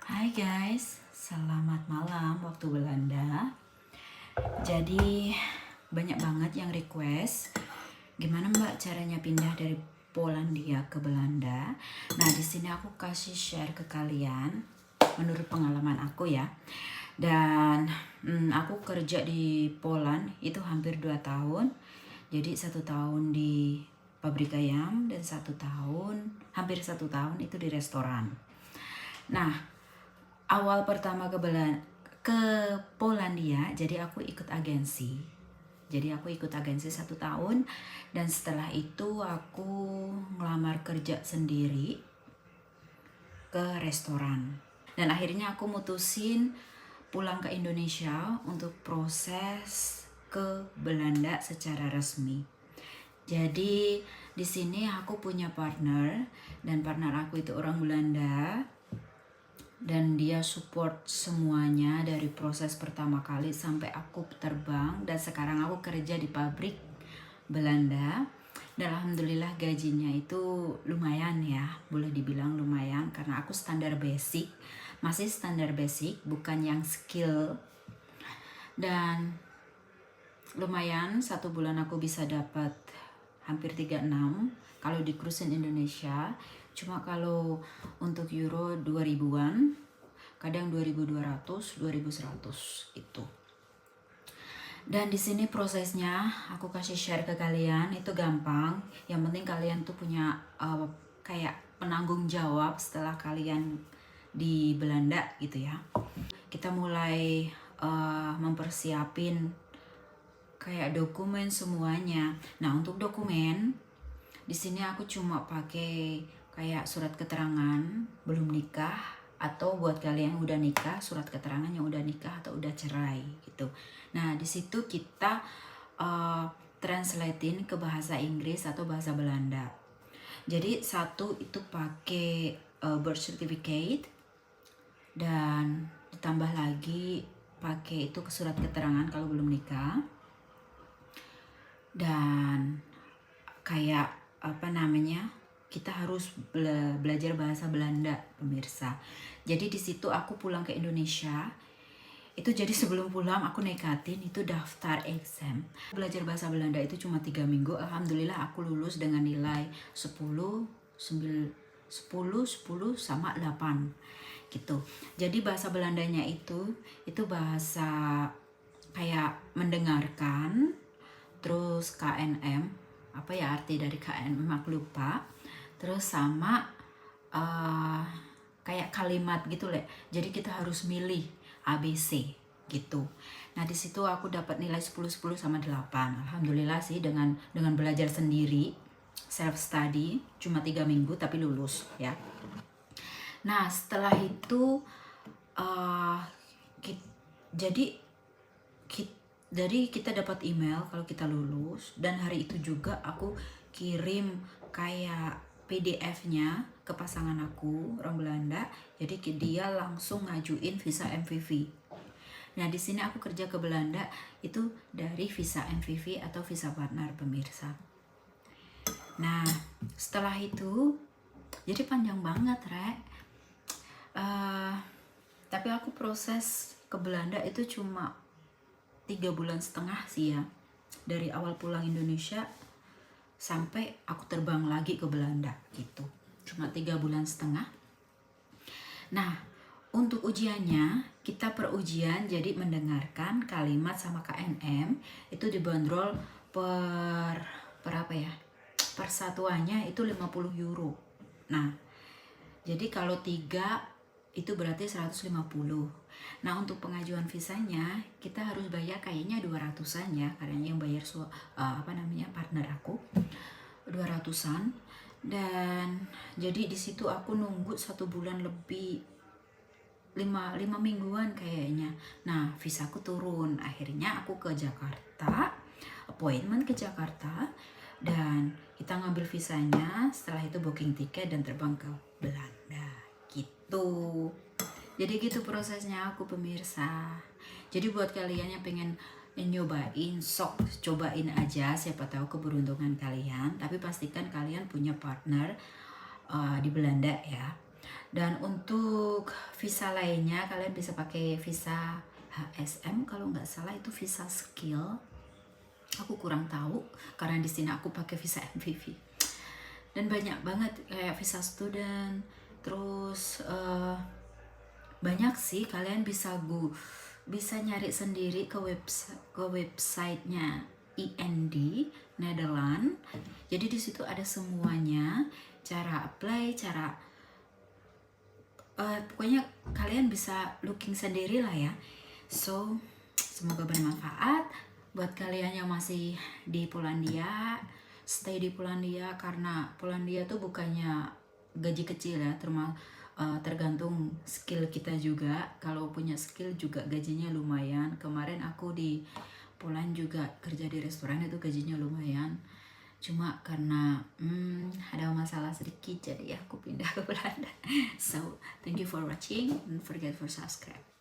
Hai guys, selamat malam waktu Belanda. Jadi banyak banget yang request gimana Mbak caranya pindah dari Polandia ke Belanda. Nah, di sini aku kasih share ke kalian menurut pengalaman aku ya. Dan aku kerja di Poland itu hampir 2 tahun. Jadi 1 tahun di pabrik ayam dan 1 tahun, hampir 1 tahun itu di restoran. Nah, awal pertama ke Polandia, jadi aku ikut agensi. Jadi aku ikut agensi 1 tahun dan setelah itu aku ngelamar kerja sendiri ke restoran. Dan akhirnya aku mutusin pulang ke Indonesia untuk proses ke Belanda secara resmi. Jadi di sini aku punya partner dan partner aku itu orang Belanda. Dan dia support semuanya dari proses pertama kali sampai aku terbang. Dan sekarang aku kerja di pabrik Belanda. Dan alhamdulillah gajinya itu lumayan ya, boleh dibilang lumayan karena aku standar basic, masih standar basic, bukan yang skill. Dan lumayan, 1 bulan aku bisa dapat hampir 36 kalau di cruise Indonesia. Cuma kalau untuk euro 2000-an, kadang 2200, 2100 itu. Dan di sini prosesnya aku kasih share ke kalian itu gampang. Yang penting kalian tuh punya kayak penanggung jawab setelah kalian di Belanda gitu ya. Kita mulai mempersiapin kayak dokumen semuanya. Nah, untuk dokumen di sini aku cuma pakai kayak surat keterangan belum nikah, atau buat kalian yang udah nikah, surat keterangan yang udah nikah atau udah cerai gitu. Nah, di situ kita translatein ke bahasa Inggris atau bahasa Belanda. Jadi satu itu pakai birth certificate dan ditambah lagi pakai itu ke surat keterangan kalau belum nikah. Dan kayak apa namanya, kita harus belajar bahasa Belanda, pemirsa. Jadi di situ aku pulang ke Indonesia itu, jadi sebelum pulang aku nekatin itu daftar exam belajar bahasa Belanda itu cuma 3 minggu. Alhamdulillah aku lulus dengan nilai 10 sama 8 gitu. Jadi bahasa Belandanya itu bahasa kayak mendengarkan, terus KNM, apa ya arti dari KNM aku lupa, terus sama kayak kalimat gitu le. Jadi kita harus milih ABC gitu. Nah, di situ aku dapat nilai 10 sama 8. Alhamdulillah sih, dengan belajar sendiri, self study cuma 3 minggu tapi lulus ya. Nah, setelah itu jadi kita dapat email kalau kita lulus, dan hari itu juga aku kirim kayak PDF-nya ke pasangan aku orang Belanda. Jadi dia langsung ngajuin visa MVV. Nah, di sini aku kerja ke Belanda itu dari visa MVV atau visa partner, pemirsa. Nah, setelah itu jadi panjang banget, Rek. Tapi aku proses ke Belanda itu cuma 3,5 bulan sih ya. Dari awal pulang Indonesia sampai aku terbang lagi ke Belanda gitu. Cuma 3,5 bulan. Nah, untuk ujiannya kita per ujian jadi mendengarkan kalimat sama KNM itu dibanderol per apa ya? Per satuannya itu 50 euro. Nah, jadi kalau 3 itu berarti 150. Nah, untuk pengajuan visanya kita harus bayar kayaknya 200-an ya, karena yang bayar partner aku 200-an. Dan jadi di situ aku nunggu 1 bulan lebih, 5 mingguan kayaknya. Nah, visaku turun. Akhirnya aku ke Jakarta, appointment ke Jakarta, dan kita ngambil visanya. Setelah itu booking tiket dan terbang ke Belanda gitu. Jadi gitu prosesnya aku, pemirsa. Jadi buat kalian yang pengen nyobain, sok cobain aja, siapa tahu keberuntungan kalian. Tapi pastikan kalian punya partner di Belanda ya. Dan untuk visa lainnya kalian bisa pakai visa HSM, kalau nggak salah itu visa skill. Aku kurang tahu karena di sini aku pakai visa MVV. Dan banyak banget kayak visa student, terus banyak sih, kalian bisa nyari sendiri ke websitenya IND Netherlands. Jadi di situ ada semuanya, cara apply, cara pokoknya kalian bisa looking sendiri lah ya. So semoga bermanfaat buat kalian yang masih di Polandia, stay di Polandia, karena Polandia tuh bukannya gaji kecil ya, tergantung skill kita juga. Kalau punya skill juga gajinya lumayan. Kemarin aku di Poland juga kerja di restoran, itu gajinya lumayan. Cuma karena ada masalah sedikit, jadi aku pindah ke Belanda. So thank you for watching, don't forget for subscribe.